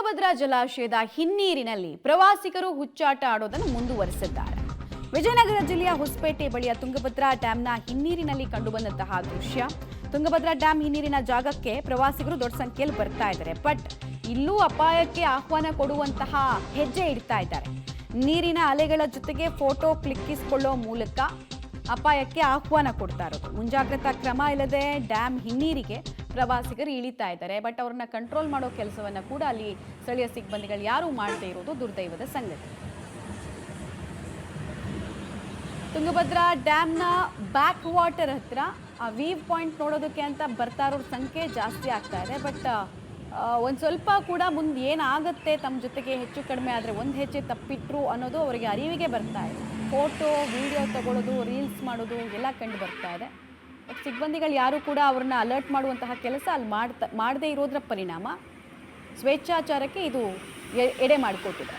ತುಂಗಭದ್ರಾ ಜಲಾಶಯದ ಹಿನ್ನೀರಿನಲ್ಲಿ ಪ್ರವಾಸಿಗರು ಹುಚ್ಚಾಟ ಆಡೋದನ್ನು ಮುಂದುವರಿಸಿದ್ದಾರೆ. ವಿಜಯನಗರ ಜಿಲ್ಲೆಯ ಹೊಸಪೇಟೆ ಬಳಿಯ ತುಂಗಭದ್ರಾ ಡ್ಯಾಂನ ಹಿನ್ನೀರಿನಲ್ಲಿ ಕಂಡುಬಂದಂತಹ ದೃಶ್ಯ. ತುಂಗಭದ್ರಾ ಡ್ಯಾಂ ಹಿನ್ನೀರಿನ ಜಾಗಕ್ಕೆ ಪ್ರವಾಸಿಗರು ದೊಡ್ಡ ಸಂಖ್ಯೆಯಲ್ಲಿ ಬರ್ತಾ ಇದ್ದಾರೆ. ಬಟ್ ಇಲ್ಲೂ ಅಪಾಯಕ್ಕೆ ಆಹ್ವಾನ ಕೊಡುವಂತಹ ಹೆಜ್ಜೆ ಇಡ್ತಾ ಇದ್ದಾರೆ. ನೀರಿನ ಅಲೆಗಳ ಜೊತೆಗೆ ಫೋಟೋ ಕ್ಲಿಕ್ಕಿಸಿಕೊಳ್ಳೋ ಮೂಲಕ ಅಪಾಯಕ್ಕೆ ಆಹ್ವಾನ ಕೊಡ್ತಾ ಇರೋದು. ಮುಂಜಾಗ್ರತಾ ಕ್ರಮ ಇಲ್ಲದೆ ಡ್ಯಾಂ ಹಿನ್ನೀರಿಗೆ ಪ್ರವಾಸಿಗರು ಇಳಿತಾ ಇದ್ದಾರೆ. ಬಟ್ ಅವ್ರನ್ನ ಕಂಟ್ರೋಲ್ ಮಾಡೋ ಕೆಲಸವನ್ನ ಕೂಡ ಅಲ್ಲಿ ಸ್ಥಳೀಯ ಸಿಬ್ಬಂದಿಗಳು ಯಾರೂ ಮಾಡದೇ ಇರೋದು ದುರ್ದೈವದ ಸಂಗತಿ. ತುಂಗಭದ್ರಾ ಡ್ಯಾಮ್ನ ಬ್ಯಾಕ್ ವಾಟರ್ ಹತ್ರ ವೀವ್ ಪಾಯಿಂಟ್ ನೋಡೋದಕ್ಕೆ ಅಂತ ಬರ್ತಾ ಇರೋರ ಸಂಖ್ಯೆ ಜಾಸ್ತಿ ಆಗ್ತಾ ಇದೆ. ಬಟ್ ಒಂದು ಸ್ವಲ್ಪ ಕೂಡ ಮುಂದೆ ಏನಾಗುತ್ತೆ ತಮ್ಮ ಜೊತೆಗೆ ಹೆಚ್ಚು ಕಡಿಮೆ ಆದರೆ ಒಂದು ಹೆಜ್ಜೆ ತಪ್ಪಿಟ್ರು ಅನ್ನೋದು ಅವರಿಗೆ ಅರಿವಿಗೆ ಬರ್ತಾ ಇದೆ. ಫೋಟೋ ವಿಡಿಯೋ ತಗೊಳ್ಳೋದು, ರೀಲ್ಸ್ ಮಾಡೋದು ಎಲ್ಲ ಕಂಡು ಬರ್ತಾ ಇದೆ. ಬಟ್ ಸಿಬ್ಬಂದಿಗಳು ಯಾರು ಕೂಡ ಅವ್ರನ್ನ ಅಲರ್ಟ್ ಮಾಡುವಂತಹ ಕೆಲಸ ಅಲ್ಲಿ ಮಾಡದೇ ಇರೋದ್ರ ಪರಿಣಾಮ ಸ್ವೇಚ್ಛಾಚಾರಕ್ಕೆ ಇದು ಎಡೆ ಮಾಡಿಕೊಟ್ಟಿದೆ.